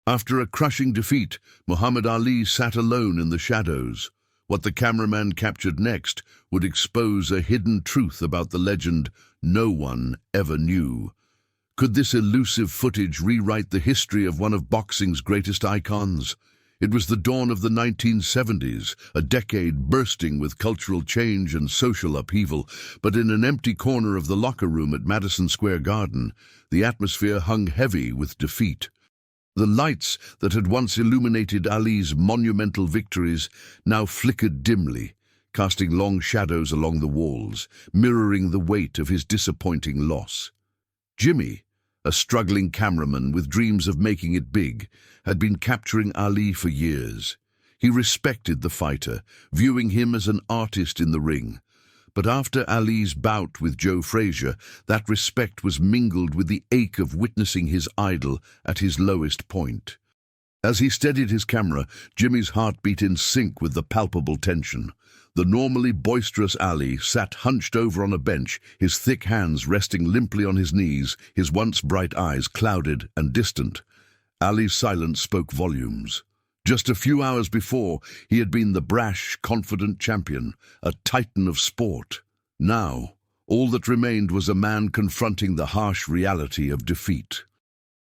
After a crushing defeat, Muhammad Ali sat alone in the shadows. What the cameraman captured next would expose a hidden truth about the legend no one ever knew. Could this elusive footage rewrite the history of one of boxing's greatest icons? It was the dawn of the 1970s, a decade bursting with cultural change and social upheaval, but in an empty corner of the locker room at Madison Square Garden, the atmosphere hung heavy with defeat. The lights that had once illuminated Ali's monumental victories now flickered dimly, casting long shadows along the walls, mirroring the weight of his disappointing loss. Jimmy, a struggling cameraman with dreams of making it big, had been capturing Ali for years. He respected the fighter, viewing him as an artist in the ring. But after Ali's bout with Joe Frazier, that respect was mingled with the ache of witnessing his idol at his lowest point. As he steadied his camera, Jimmy's heart beat in sync with the palpable tension. The normally boisterous Ali sat hunched over on a bench, his thick hands resting limply on his knees, his once bright eyes clouded and distant. Ali's silence spoke volumes. Just a few hours before, he had been the brash, confident champion, a titan of sport. Now, all that remained was a man confronting the harsh reality of defeat.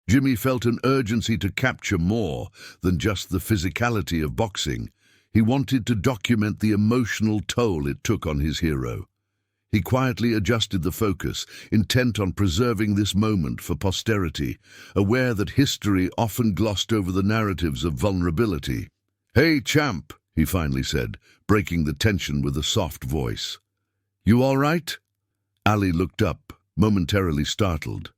Jimmy felt an urgency to capture more than just the physicality of boxing. He wanted to document the emotional toll it took on his hero. He quietly adjusted the focus, intent on preserving this moment for posterity, aware that history often glossed over the narratives of vulnerability. "Hey, champ," he finally said, breaking the tension with a soft voice. "You all right?" Ali looked up, momentarily startled.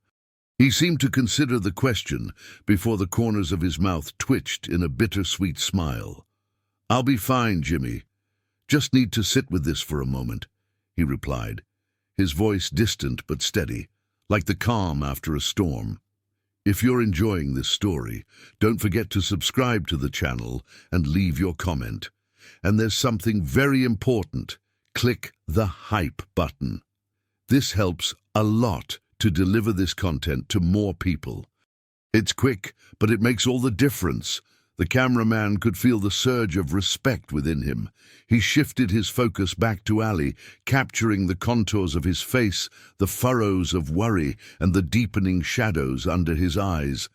He seemed to consider the question before the corners of his mouth twitched in a bittersweet smile. "I'll be fine, Jimmy. Just need to sit with this for a moment," he replied, his voice distant but steady, like the calm after a storm. If you're enjoying this story, don't forget to subscribe to the channel and leave your comment. And there's something very important. Click the hype button. This helps a lot to deliver this content to more people. It's quick, but it makes all the difference. The cameraman could feel the surge of respect within him. He shifted his focus back to Ali, capturing the contours of his face, the furrows of worry, and the deepening shadows under his eyes.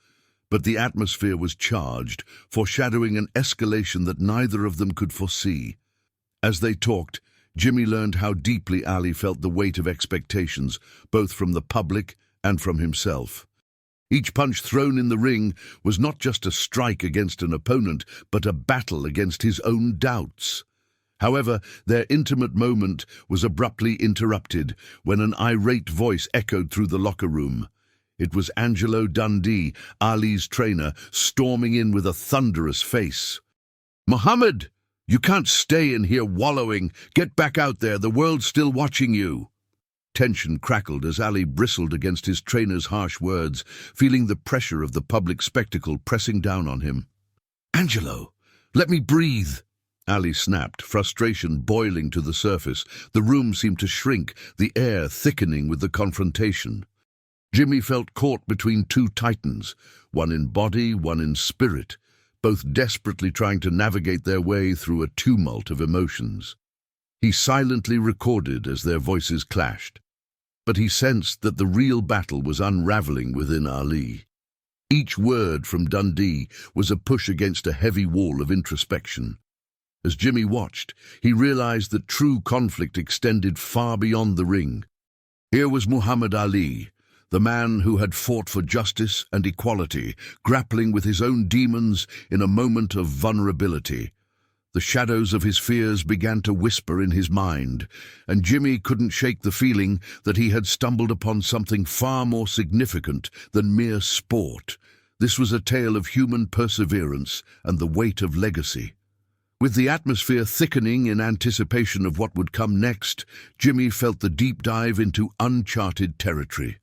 But the atmosphere was charged, foreshadowing an escalation that neither of them could foresee. As they talked, Jimmy learned how deeply Ali felt the weight of expectations, both from the public and from himself. Each punch thrown in the ring was not just a strike against an opponent, but a battle against his own doubts. However, their intimate moment was abruptly interrupted when an irate voice echoed through the locker room. It was Angelo Dundee, Ali's trainer, storming in with a thunderous face. "Muhammad, you can't stay in here wallowing. Get back out there, the world's still watching you." Tension crackled as Ali bristled against his trainer's harsh words, feeling the pressure of the public spectacle pressing down on him. "Angelo, let me breathe," Ali snapped, frustration boiling to the surface. The room seemed to shrink, the air thickening with the confrontation. Jimmy felt caught between two titans, one in body, one in spirit, both desperately trying to navigate their way through a tumult of emotions. He silently recorded as their voices clashed, but he sensed that the real battle was unraveling within Ali. Each word from Dundee was a push against a heavy wall of introspection. As Jimmy watched, he realized that true conflict extended far beyond the ring. Here was Muhammad Ali, the man who had fought for justice and equality, grappling with his own demons in a moment of vulnerability. The shadows of his fears began to whisper in his mind, and Jimmy couldn't shake the feeling that he had stumbled upon something far more significant than mere sport. This was a tale of human perseverance and the weight of legacy. With the atmosphere thickening in anticipation of what would come next, Jimmy felt the deep dive into uncharted territory.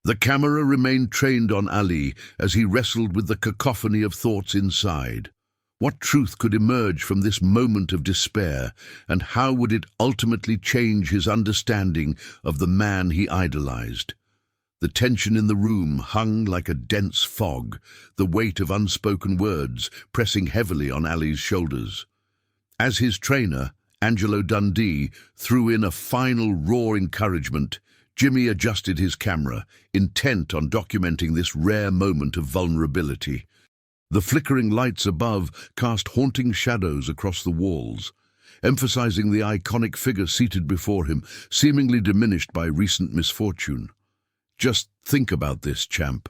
The camera remained trained on Ali as he wrestled with the cacophony of thoughts inside. What truth could emerge from this moment of despair, and how would it ultimately change his understanding of the man he idolized? The tension in the room hung like a dense fog, the weight of unspoken words pressing heavily on Ali's shoulders. As his trainer, Angelo Dundee, threw in a final raw encouragement, Jimmy adjusted his camera, intent on documenting this rare moment of vulnerability. The flickering lights above cast haunting shadows across the walls, emphasizing the iconic figure seated before him, seemingly diminished by recent misfortune. Just think about this, champ.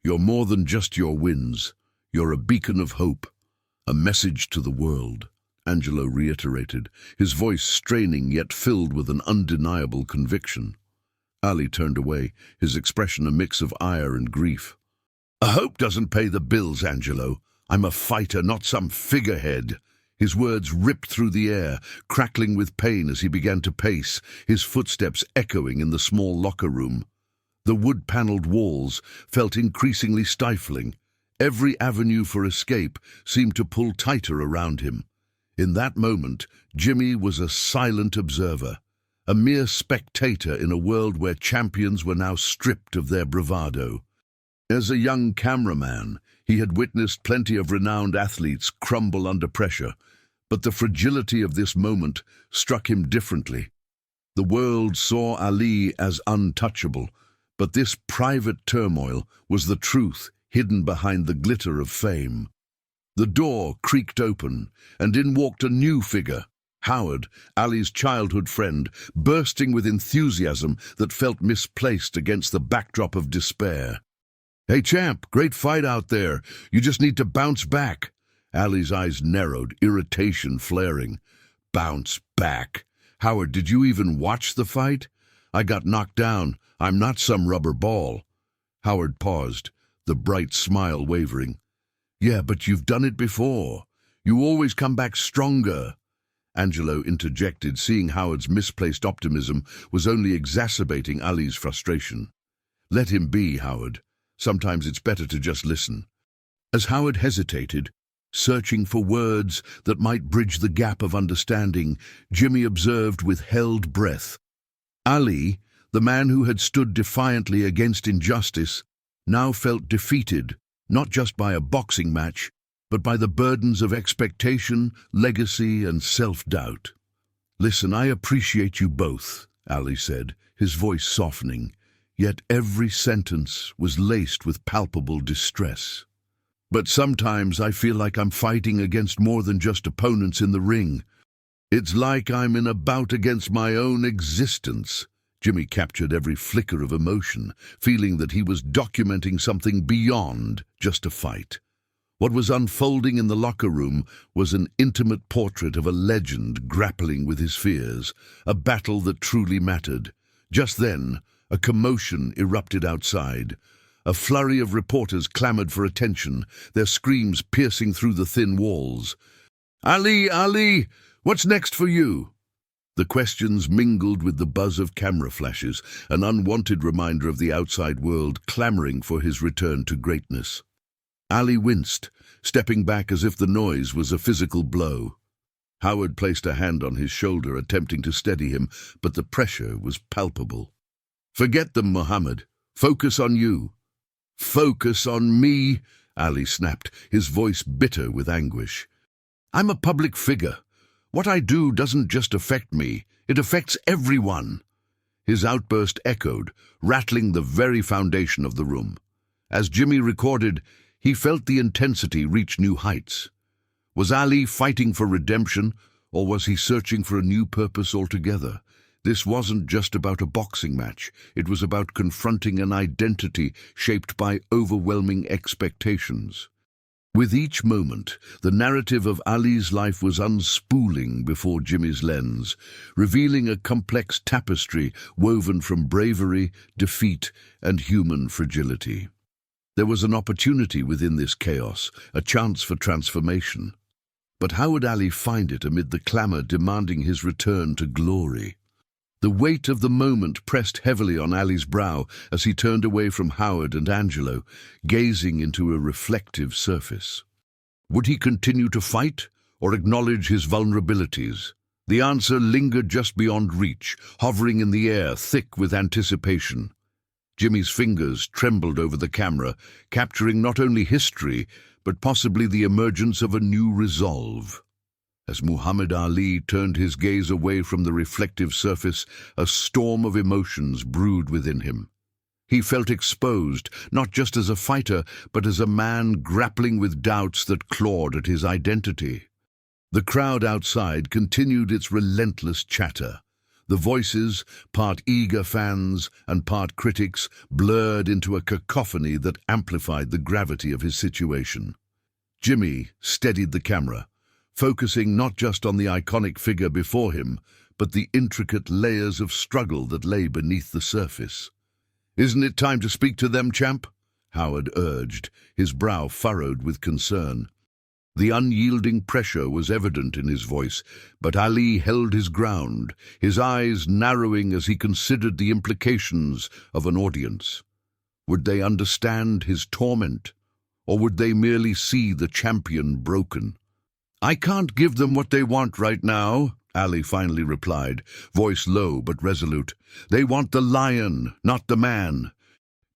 You're more than just your wins. You're a beacon of hope, a message to the world, Angelo reiterated, his voice straining yet filled with an undeniable conviction. Ali turned away, his expression a mix of ire and grief. "A hope doesn't pay the bills, Angelo. I'm a fighter, not some figurehead." His words ripped through the air, crackling with pain as he began to pace, his footsteps echoing in the small locker room. The wood-paneled walls felt increasingly stifling. Every avenue for escape seemed to pull tighter around him. In that moment, Jimmy was a silent observer, a mere spectator in a world where champions were now stripped of their bravado. As a young cameraman, he had witnessed plenty of renowned athletes crumble under pressure, but the fragility of this moment struck him differently. The world saw Ali as untouchable, but this private turmoil was the truth hidden behind the glitter of fame. The door creaked open, and in walked a new figure, Howard, Ali's childhood friend, bursting with enthusiasm that felt misplaced against the backdrop of despair. "Hey, champ, great fight out there. You just need to bounce back." Ali's eyes narrowed, irritation flaring. "Bounce back? Howard, did you even watch the fight? I got knocked down. I'm not some rubber ball." Howard paused, the bright smile wavering. "Yeah, but you've done it before. You always come back stronger." Angelo interjected, seeing Howard's misplaced optimism was only exacerbating Ali's frustration. "Let him be, Howard. Sometimes it's better to just listen." As Howard hesitated, searching for words that might bridge the gap of understanding, Jimmy observed with held breath. Ali, the man who had stood defiantly against injustice, now felt defeated, not just by a boxing match, but by the burdens of expectation, legacy, and self-doubt. "Listen, I appreciate you both," Ali said, his voice softening, yet every sentence was laced with palpable distress. "But sometimes I feel like I'm fighting against more than just opponents in the ring. It's like I'm in a bout against my own existence." Jimmy captured every flicker of emotion, feeling that he was documenting something beyond just a fight. What was unfolding in the locker room was an intimate portrait of a legend grappling with his fears, a battle that truly mattered. Just then, a commotion erupted outside. A flurry of reporters clamored for attention, their screams piercing through the thin walls. "Ali, Ali, what's next for you?" The questions mingled with the buzz of camera flashes, an unwanted reminder of the outside world clamoring for his return to greatness. Ali winced, stepping back as if the noise was a physical blow. Howard placed a hand on his shoulder, attempting to steady him, but the pressure was palpable. "Forget them, Muhammad. Focus on you." "Focus on me," Ali snapped, his voice bitter with anguish. "I'm a public figure. What I do doesn't just affect me, it affects everyone." His outburst echoed, rattling the very foundation of the room. As Jimmy recorded, he felt the intensity reach new heights. Was Ali fighting for redemption, or was he searching for a new purpose altogether? This wasn't just about a boxing match. It was about confronting an identity shaped by overwhelming expectations. With each moment, the narrative of Ali's life was unspooling before Jimmy's lens, revealing a complex tapestry woven from bravery, defeat, and human fragility. There was an opportunity within this chaos, a chance for transformation. But how would Ali find it amid the clamor demanding his return to glory? The weight of the moment pressed heavily on Ali's brow as he turned away from Howard and Angelo, gazing into a reflective surface. Would he continue to fight, or acknowledge his vulnerabilities? The answer lingered just beyond reach, hovering in the air, thick with anticipation. Jimmy's fingers trembled over the camera, capturing not only history, but possibly the emergence of a new resolve. As Muhammad Ali turned his gaze away from the reflective surface, a storm of emotions brewed within him. He felt exposed, not just as a fighter, but as a man grappling with doubts that clawed at his identity. The crowd outside continued its relentless chatter. The voices, part eager fans and part critics, blurred into a cacophony that amplified the gravity of his situation. Jimmy steadied the camera, focusing not just on the iconic figure before him, but the intricate layers of struggle that lay beneath the surface. "Isn't it time to speak to them, champ?" Howard urged, his brow furrowed with concern. The unyielding pressure was evident in his voice, but Ali held his ground, his eyes narrowing as he considered the implications of an audience. Would they understand his torment, or would they merely see the champion broken? "I can't give them what they want right now," Ali finally replied, voice low but resolute. "They want the lion, not the man."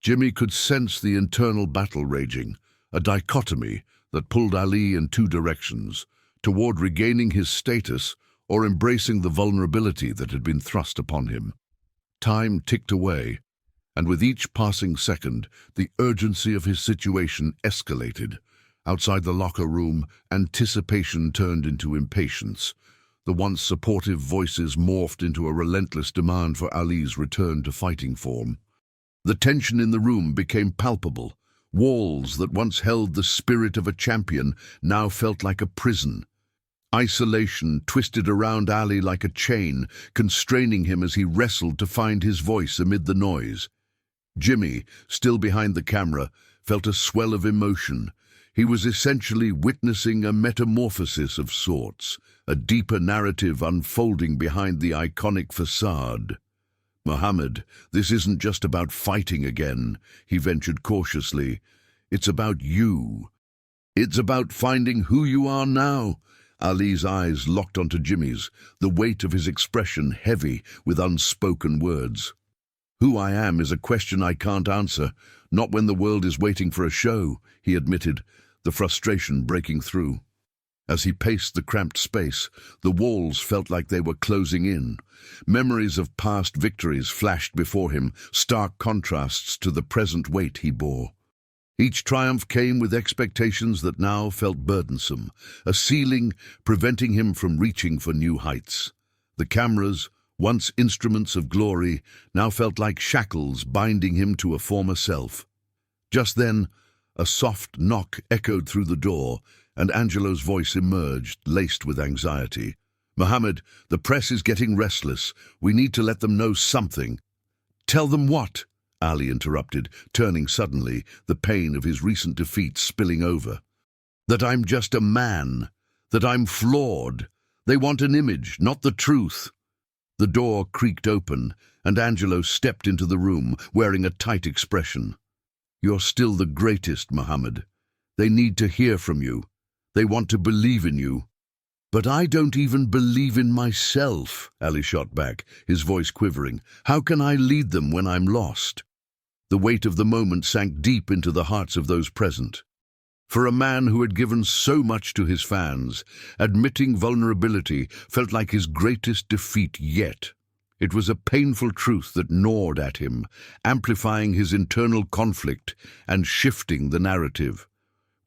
Jimmy could sense the internal battle raging, a dichotomy that pulled Ali in two directions, toward regaining his status or embracing the vulnerability that had been thrust upon him. Time ticked away, and with each passing second, the urgency of his situation escalated. Outside the locker room, anticipation turned into impatience. The once supportive voices morphed into a relentless demand for Ali's return to fighting form. The tension in the room became palpable. Walls that once held the spirit of a champion now felt like a prison. Isolation twisted around Ali like a chain, constraining him as he wrestled to find his voice amid the noise. Jimmy, still behind the camera, felt a swell of emotion. He was essentially witnessing a metamorphosis of sorts, a deeper narrative unfolding behind the iconic facade. "Muhammad, this isn't just about fighting again," he ventured cautiously. "It's about you. It's about finding who you are now." Ali's eyes locked onto Jimmy's, the weight of his expression heavy with unspoken words. "Who I am is a question I can't answer, not when the world is waiting for a show," he admitted, the frustration breaking through. As he paced the cramped space, the walls felt like they were closing in. Memories of past victories flashed before him, stark contrasts to the present weight he bore. Each triumph came with expectations that now felt burdensome, a ceiling preventing him from reaching for new heights. The cameras, once instruments of glory, now felt like shackles binding him to a former self. Just then, a soft knock echoed through the door, and Angelo's voice emerged, laced with anxiety. "Muhammad, the press is getting restless. We need to let them know something." "Tell them what?" Ali interrupted, turning suddenly, the pain of his recent defeat spilling over. "That I'm just a man. That I'm flawed. They want an image, not the truth." The door creaked open, and Angelo stepped into the room, wearing a tight expression. "You're still the greatest, Muhammad. They need to hear from you. They want to believe in you." "But I don't even believe in myself," Ali shot back, his voice quivering. "How can I lead them when I'm lost?" The weight of the moment sank deep into the hearts of those present. For a man who had given so much to his fans, admitting vulnerability felt like his greatest defeat yet. It was a painful truth that gnawed at him, amplifying his internal conflict and shifting the narrative.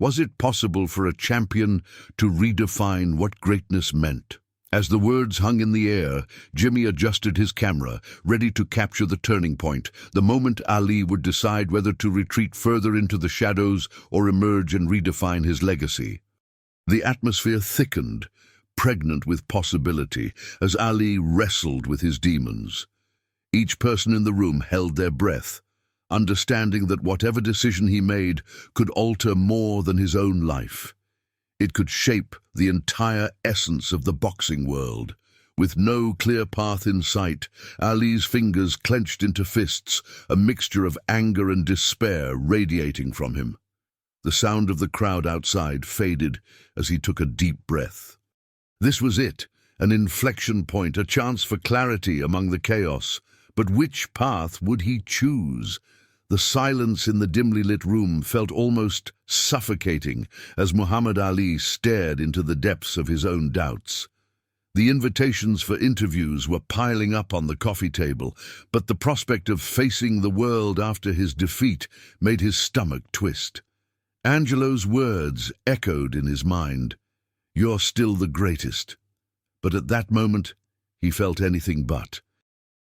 Was it possible for a champion to redefine what greatness meant? As the words hung in the air, Jimmy adjusted his camera, ready to capture the turning point, the moment Ali would decide whether to retreat further into the shadows or emerge and redefine his legacy. The atmosphere thickened, pregnant with possibility, as Ali wrestled with his demons. Each person in the room held their breath, understanding that whatever decision he made could alter more than his own life. It could shape the entire essence of the boxing world. With no clear path in sight, Ali's fingers clenched into fists, a mixture of anger and despair radiating from him. The sound of the crowd outside faded as he took a deep breath. This was it, an inflection point, a chance for clarity among the chaos. But which path would he choose? The silence in the dimly lit room felt almost suffocating as Muhammad Ali stared into the depths of his own doubts. The invitations for interviews were piling up on the coffee table, but the prospect of facing the world after his defeat made his stomach twist. Angelo's words echoed in his mind, "You're still the greatest." But at that moment, he felt anything but.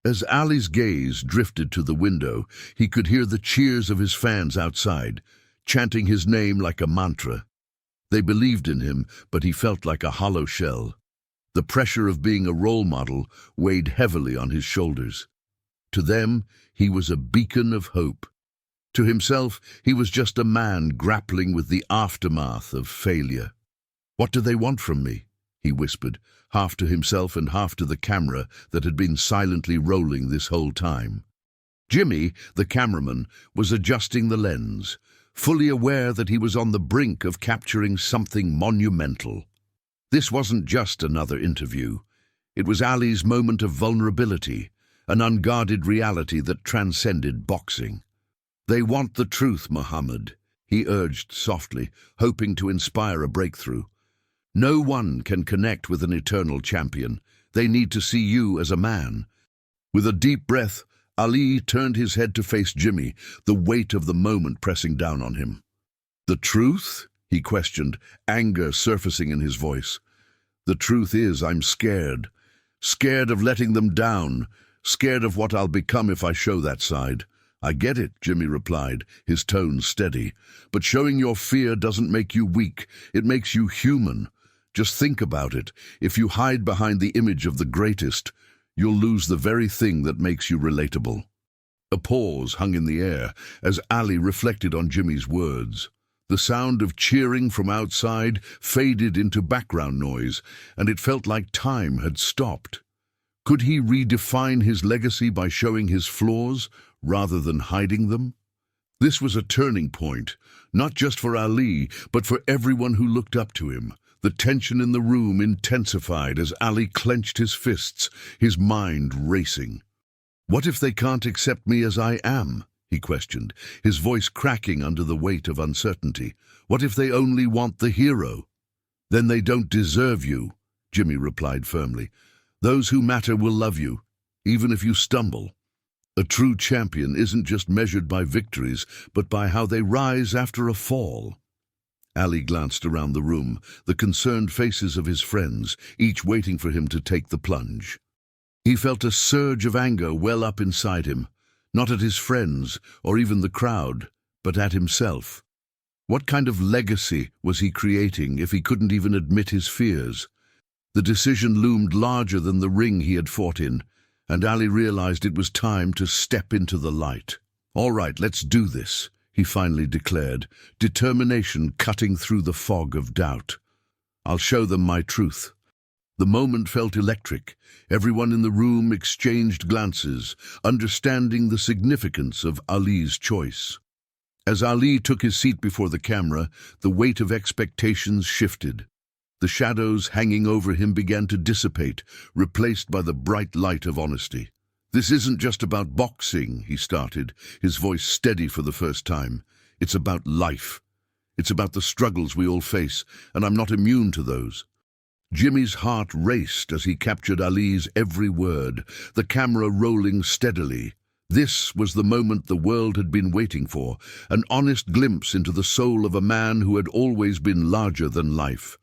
As Ali's gaze drifted to the window, he could hear the cheers of his fans outside, chanting his name like a mantra. They believed in him, but he felt like a hollow shell. The pressure of being a role model weighed heavily on his shoulders. To them, he was a beacon of hope. To himself, he was just a man grappling with the aftermath of failure. "What do they want from me?" he whispered, half to himself and half to the camera that had been silently rolling this whole time. Jimmy, the cameraman, was adjusting the lens, fully aware that he was on the brink of capturing something monumental. This wasn't just another interview. It was Ali's moment of vulnerability, an unguarded reality that transcended boxing. "They want the truth, Muhammad," he urged softly, hoping to inspire a breakthrough. "No one can connect with an eternal champion. They need to see you as a man." With a deep breath, Ali turned his head to face Jimmy, the weight of the moment pressing down on him. "The truth?" he questioned, anger surfacing in his voice. "The truth is, I'm scared. Scared of letting them down. Scared of what I'll become if I show that side." "I get it," Jimmy replied, his tone steady. "But showing your fear doesn't make you weak. It makes you human. Just think about it. If you hide behind the image of the greatest, you'll lose the very thing that makes you relatable." A pause hung in the air as Ali reflected on Jimmy's words. The sound of cheering from outside faded into background noise, and it felt like time had stopped. Could he redefine his legacy by showing his flaws rather than hiding them? This was a turning point, not just for Ali, but for everyone who looked up to him. The tension in the room intensified as Ali clenched his fists, his mind racing. "What if they can't accept me as I am?" he questioned, his voice cracking under the weight of uncertainty. "What if they only want the hero?" "Then they don't deserve you," Jimmy replied firmly. "Those who matter will love you, even if you stumble. A true champion isn't just measured by victories, but by how they rise after a fall." Ali glanced around the room, the concerned faces of his friends, each waiting for him to take the plunge. He felt a surge of anger well up inside him, not at his friends or even the crowd, but at himself. What kind of legacy was he creating if he couldn't even admit his fears? The decision loomed larger than the ring he had fought in, and Ali realized it was time to step into the light. "All right, let's do this," he finally declared, determination cutting through the fog of doubt. "I'll show them my truth." The moment felt electric. Everyone in the room exchanged glances, understanding the significance of Ali's choice. As Ali took his seat before the camera, the weight of expectations shifted. The shadows hanging over him began to dissipate, replaced by the bright light of honesty. "This isn't just about boxing," he started, his voice steady for the first time. "It's about life. It's about the struggles we all face, and I'm not immune to those." Jimmy's heart raced as he captured Ali's every word, the camera rolling steadily. This was the moment the world had been waiting for, an honest glimpse into the soul of a man who had always been larger than life.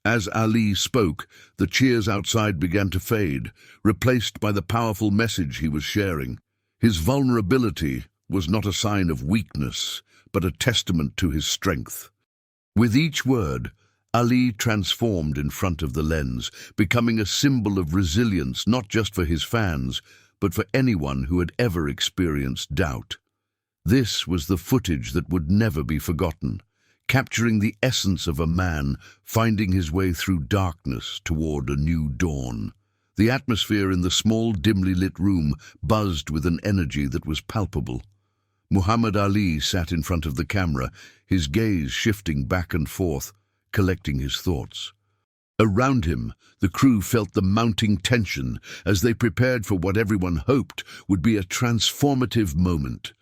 As Ali spoke, the cheers outside began to fade, replaced by the powerful message he was sharing. His vulnerability was not a sign of weakness, but a testament to his strength. With each word, Ali transformed in front of the lens, becoming a symbol of resilience not just for his fans, but for anyone who had ever experienced doubt. This was the footage that would never be forgotten, capturing the essence of a man finding his way through darkness toward a new dawn. The atmosphere in the small, dimly lit room buzzed with an energy that was palpable. Muhammad Ali sat in front of the camera, his gaze shifting back and forth, collecting his thoughts. Around him, the crew felt the mounting tension as they prepared for what everyone hoped would be a transformative moment.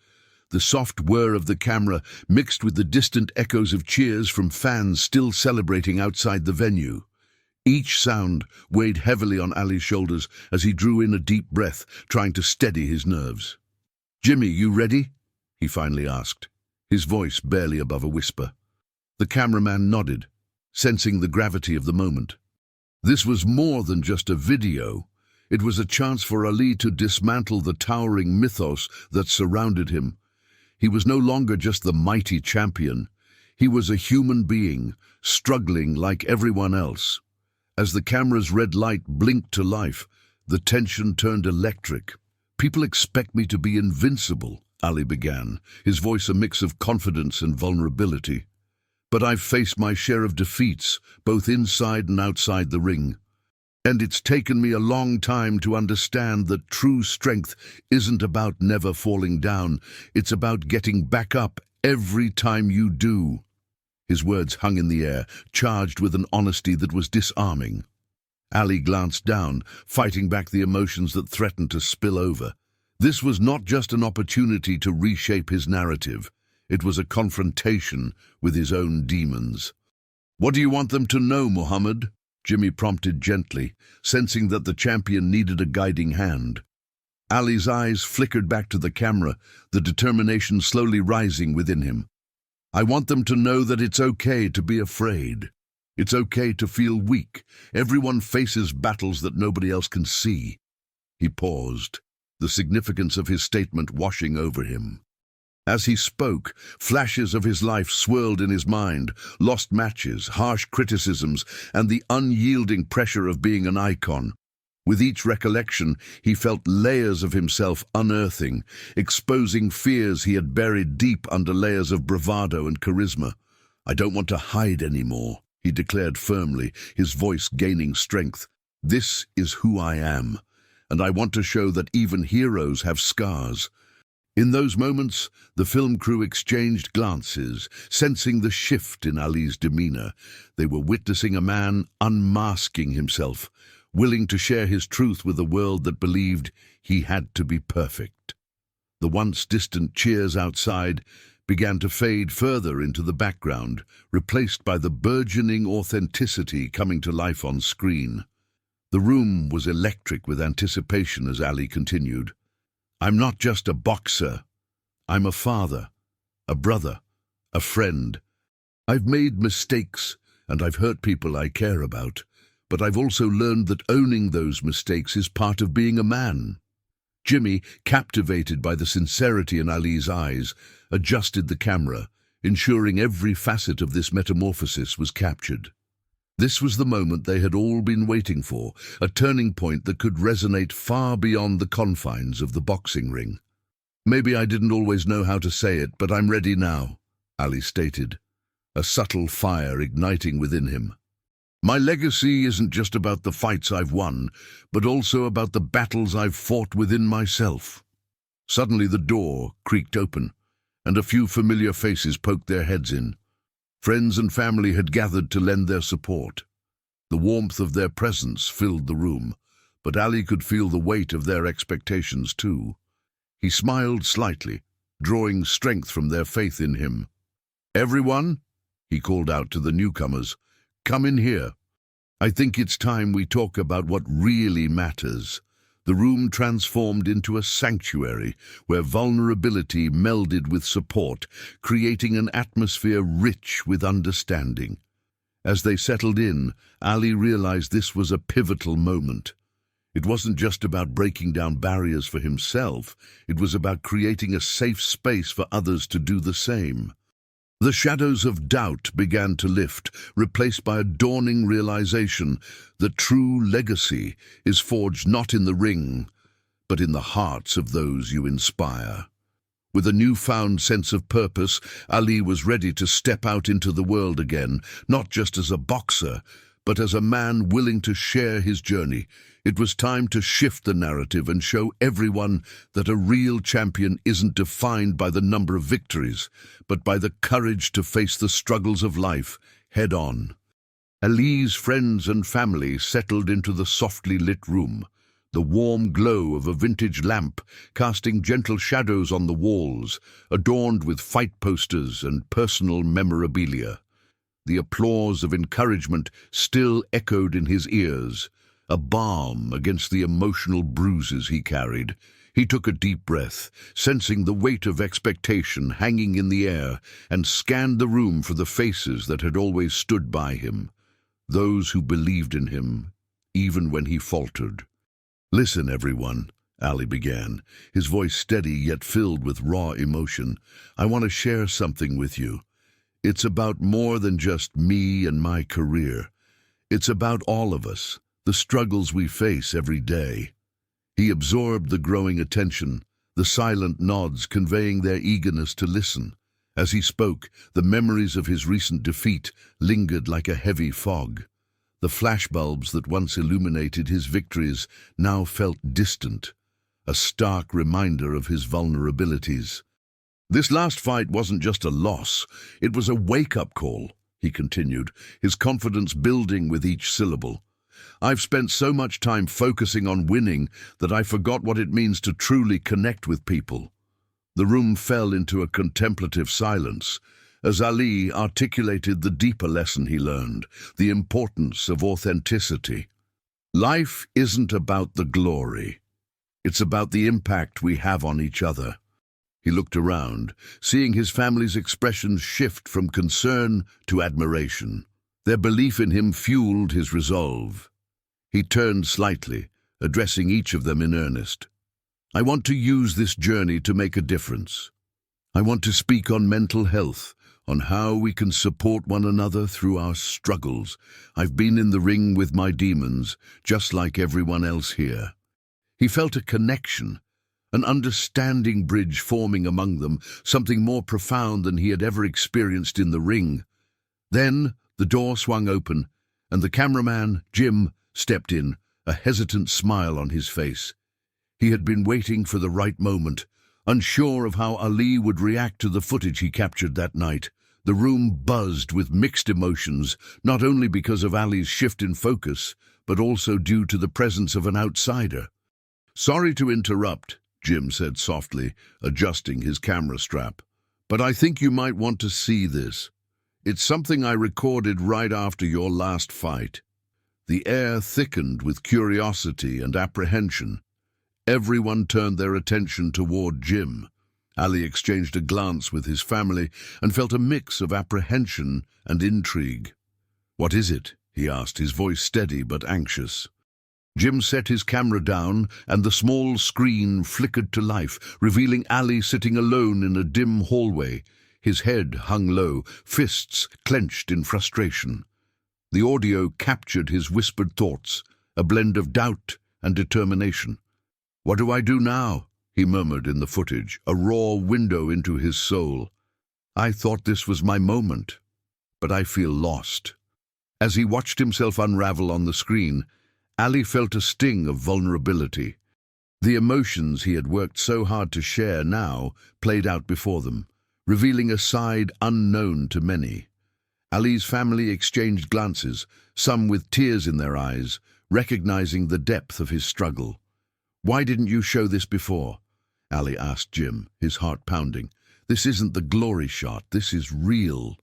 The soft whir of the camera mixed with the distant echoes of cheers from fans still celebrating outside the venue. Each sound weighed heavily on Ali's shoulders as he drew in a deep breath, trying to steady his nerves. "Jimmy, you ready?" he finally asked, his voice barely above a whisper. The cameraman nodded, sensing the gravity of the moment. This was more than just a video. It was a chance for Ali to dismantle the towering mythos that surrounded him. He was no longer just the mighty champion. He was a human being, struggling like everyone else. As the camera's red light blinked to life, the tension turned electric. "People expect me to be invincible," Ali began, his voice a mix of confidence and vulnerability. "But I've faced my share of defeats, both inside and outside the ring. And it's taken me a long time to understand that true strength isn't about never falling down. It's about getting back up every time you do." His words hung in the air, charged with an honesty that was disarming. Ali glanced down, fighting back the emotions that threatened to spill over. This was not just an opportunity to reshape his narrative. It was a confrontation with his own demons. "What do you want them to know, Muhammad?" Jimmy prompted gently, sensing that the champion needed a guiding hand. Ali's eyes flickered back to the camera, the determination slowly rising within him. "I want them to know that it's okay to be afraid. It's okay to feel weak. Everyone faces battles that nobody else can see." He paused, the significance of his statement washing over him. As he spoke, flashes of his life swirled in his mind, lost matches, harsh criticisms, and the unyielding pressure of being an icon. With each recollection, he felt layers of himself unearthing, exposing fears he had buried deep under layers of bravado and charisma. "I don't want to hide anymore," he declared firmly, his voice gaining strength. "This is who I am, and I want to show that even heroes have scars." In those moments, the film crew exchanged glances, sensing the shift in Ali's demeanor. They were witnessing a man unmasking himself, willing to share his truth with a world that believed he had to be perfect. The once distant cheers outside began to fade further into the background, replaced by the burgeoning authenticity coming to life on screen. The room was electric with anticipation as Ali continued. "I'm not just a boxer. I'm a father, a brother, a friend. I've made mistakes and I've hurt people I care about, but I've also learned that owning those mistakes is part of being a man." Jimmy, captivated by the sincerity in Ali's eyes, adjusted the camera, ensuring every facet of this metamorphosis was captured. This was the moment they had all been waiting for, a turning point that could resonate far beyond the confines of the boxing ring. "Maybe I didn't always know how to say it, but I'm ready now," Ali stated, a subtle fire igniting within him. "My legacy isn't just about the fights I've won, but also about the battles I've fought within myself." Suddenly the door creaked open, and a few familiar faces poked their heads in. Friends and family had gathered to lend their support. The warmth of their presence filled the room, but Ali could feel the weight of their expectations too. He smiled slightly, drawing strength from their faith in him. "Everyone," he called out to the newcomers, "come in here. I think it's time we talk about what really matters." The room transformed into a sanctuary where vulnerability melded with support, creating an atmosphere rich with understanding. As they settled in, Ali realized this was a pivotal moment. It wasn't just about breaking down barriers for himself, it was about creating a safe space for others to do the same. The shadows of doubt began to lift, replaced by a dawning realization that true legacy is forged not in the ring, but in the hearts of those you inspire. With a newfound sense of purpose, Ali was ready to step out into the world again, not just as a boxer, but as a man willing to share his journey. It was time to shift the narrative and show everyone that a real champion isn't defined by the number of victories, but by the courage to face the struggles of life head on. Ali's friends and family settled into the softly lit room. the warm glow of a vintage lamp casting gentle shadows on the walls, adorned with fight posters and personal memorabilia. The applause of encouragement still echoed in his ears, a balm against the emotional bruises he carried. He took a deep breath, sensing the weight of expectation hanging in the air, and scanned the room for the faces that had always stood by him, those who believed in him, even when he faltered. "Listen, everyone," Ali began, his voice steady yet filled with raw emotion. "I want to share something with you. It's about more than just me and my career. It's about all of us, the struggles we face every day." He absorbed the growing attention, the silent nods conveying their eagerness to listen. As he spoke, the memories of his recent defeat lingered like a heavy fog. The flashbulbs that once illuminated his victories now felt distant, a stark reminder of his vulnerabilities. "This last fight wasn't just a loss, it was a wake-up call," he continued, his confidence building with each syllable. "I've spent so much time focusing on winning that I forgot what it means to truly connect with people." The room fell into a contemplative silence as Ali articulated the deeper lesson he learned, the importance of authenticity. Life isn't about the glory. It's about the impact we have on each other. He looked around, seeing his family's expressions shift from concern to admiration. Their belief in him fueled his resolve. He turned slightly, addressing each of them in earnest. "I want to use this journey to make a difference. I want to speak on mental health, on how we can support one another through our struggles. I've been in the ring with my demons, just like everyone else here." He felt a connection, an understanding bridge forming among them, something more profound than he had ever experienced in the ring. Then the door swung open, and the cameraman, Jim, stepped in, a hesitant smile on his face. He had been waiting for the right moment, unsure of how Ali would react to the footage he captured that night. The room buzzed with mixed emotions, not only because of Ali's shift in focus, but also due to the presence of an outsider. "Sorry to interrupt," Jim said softly, adjusting his camera strap, "but I think you might want to see this. It's something I recorded right after your last fight." The air thickened with curiosity and apprehension. Everyone turned their attention toward Jim. Ali exchanged a glance with his family and felt a mix of apprehension and intrigue. "What is it?" he asked, his voice steady but anxious. Jim set his camera down, and the small screen flickered to life, revealing Ali sitting alone in a dim hallway. His head hung low, fists clenched in frustration. The audio captured his whispered thoughts, a blend of doubt and determination. "What do I do now?" he murmured in the footage, a raw window into his soul. "I thought this was my moment, but I feel lost." As he watched himself unravel on the screen, Ali felt a sting of vulnerability. The emotions he had worked so hard to share now played out before them, revealing a side unknown to many. Ali's family exchanged glances, some with tears in their eyes, recognizing the depth of his struggle. "Why didn't you show this before?" Ali asked Jim, his heart pounding. "This isn't the glory shot, this is real."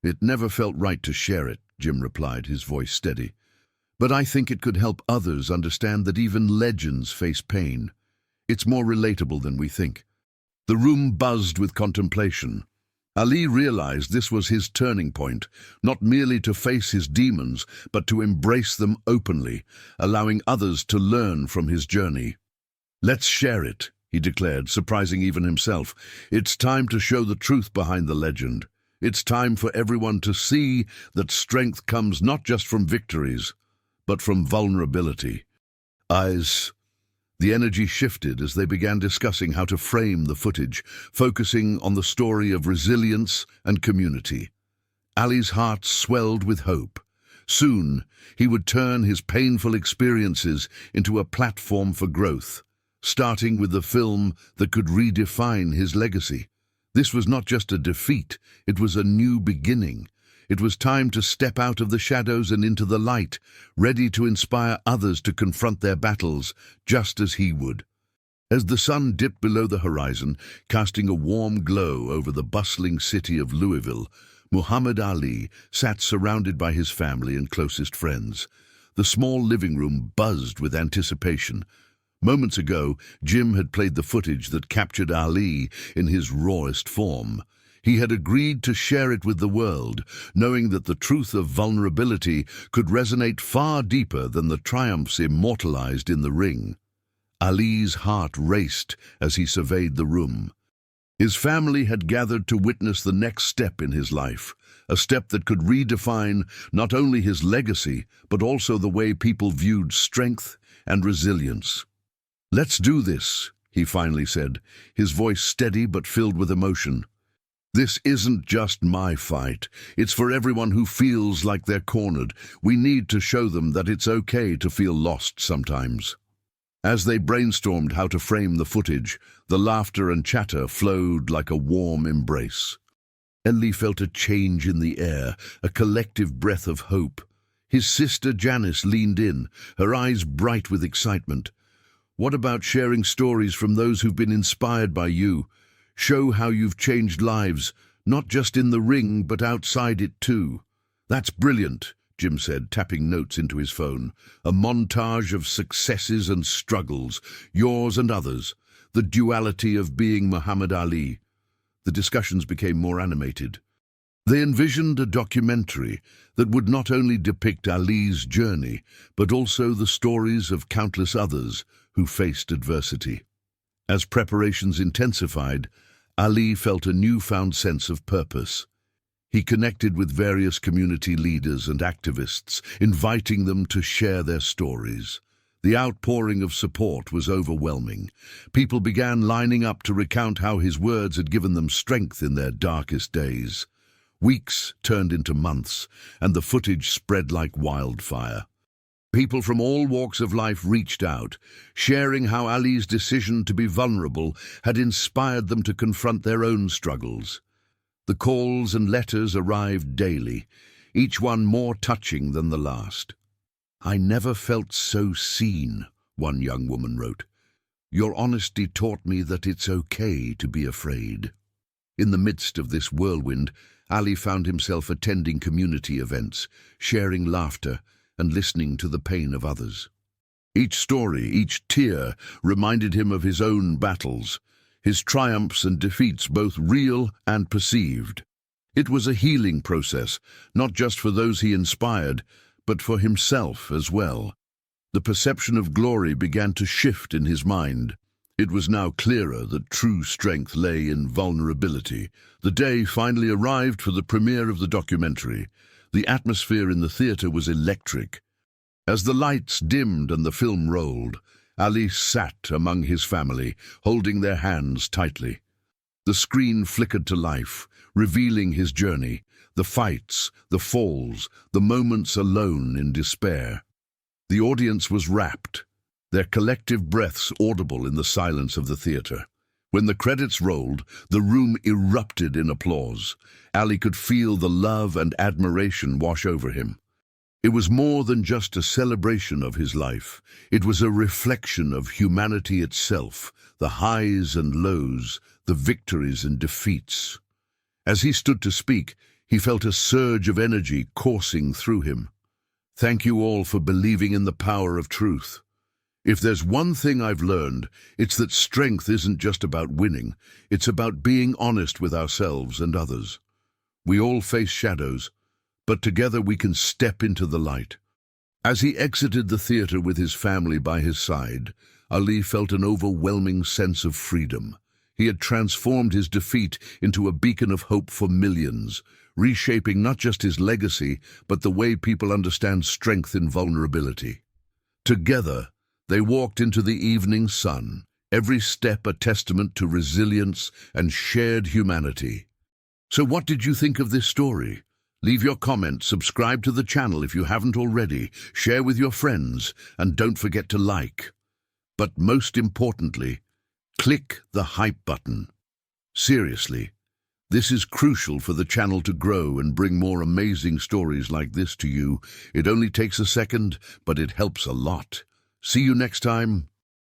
"It never felt right to share it," Jim replied, his voice steady. "But I think it could help others understand that even legends face pain. It's more relatable than we think." The room buzzed with contemplation. Ali realized this was his turning point, not merely to face his demons, but to embrace them openly, allowing others to learn from his journey. "Let's share it," he declared, surprising even himself. "It's time to show the truth behind the legend. It's time for everyone to see that strength comes not just from victories, but from vulnerability." The energy shifted as they began discussing how to frame the footage, focusing on the story of resilience and community. Ali's heart swelled with hope. Soon, he would turn his painful experiences into a platform for growth, starting with the film that could redefine his legacy. This was not just a defeat, it was a new beginning. It was time to step out of the shadows and into the light, ready to inspire others to confront their battles, just as he would. As the sun dipped below the horizon, casting a warm glow over the bustling city of Louisville, Muhammad Ali sat surrounded by his family and closest friends. The small living room buzzed with anticipation. Moments ago, Jim had played the footage that captured Ali in his rawest form. He had agreed to share it with the world, knowing that the truth of vulnerability could resonate far deeper than the triumphs immortalized in the ring. Ali's heart raced as he surveyed the room. His family had gathered to witness the next step in his life, a step that could redefine not only his legacy, but also the way people viewed strength and resilience. "Let's do this," he finally said, his voice steady but filled with emotion. "This isn't just my fight. It's for everyone who feels like they're cornered. We need to show them that it's okay to feel lost sometimes." As they brainstormed how to frame the footage, the laughter and chatter flowed like a warm embrace. Ali felt a change in the air, a collective breath of hope. His sister Janice leaned in, her eyes bright with excitement. "What about sharing stories from those who've been inspired by you? Show how you've changed lives, not just in the ring, but outside it too." "That's brilliant," Jim said, tapping notes into his phone. "A montage of successes and struggles, yours and others. The duality of being Muhammad Ali." The discussions became more animated. They envisioned a documentary that would not only depict Ali's journey, but also the stories of countless others who faced adversity. As preparations intensified, Ali felt a newfound sense of purpose. He connected with various community leaders and activists, inviting them to share their stories. The outpouring of support was overwhelming. People began lining up to recount how his words had given them strength in their darkest days. Weeks turned into months, and the footage spread like wildfire. People from all walks of life reached out, sharing how Ali's decision to be vulnerable had inspired them to confront their own struggles. The calls and letters arrived daily, each one more touching than the last. "I never felt so seen," one young woman wrote. "Your honesty taught me that it's okay to be afraid." In the midst of this whirlwind, Ali found himself attending community events, sharing laughter, and listening to the pain of others. Each story, each tear, reminded him of his own battles, his triumphs and defeats, both real and perceived. It was a healing process, not just for those he inspired, but for himself as well. The perception of glory began to shift in his mind. It was now clearer that true strength lay in vulnerability. The day finally arrived for the premiere of the documentary. The atmosphere in the theater was electric. As the lights dimmed and the film rolled, Ali sat among his family, holding their hands tightly. The screen flickered to life, revealing his journey, the fights, the falls, the moments alone in despair. The audience was rapt, their collective breaths audible in the silence of the theater. When the credits rolled, the room erupted in applause. Ali could feel the love and admiration wash over him. It was more than just a celebration of his life. It was a reflection of humanity itself, the highs and lows, the victories and defeats. As he stood to speak, he felt a surge of energy coursing through him. "Thank you all for believing in the power of truth. If there's one thing I've learned, it's that strength isn't just about winning. It's about being honest with ourselves and others. We all face shadows, but together we can step into the light." As he exited the theater with his family by his side, Ali felt an overwhelming sense of freedom. He had transformed his defeat into a beacon of hope for millions, reshaping not just his legacy, but the way people understand strength in vulnerability. Together, they walked into the evening sun, every step a testament to resilience and shared humanity. So what did you think of this story? Leave your comments, subscribe to the channel if you haven't already, share with your friends, and don't forget to like. But most importantly, click the hype button. Seriously, This is crucial for the channel to grow and bring more amazing stories like this to you. It only takes a second, but it helps a lot. See you next time.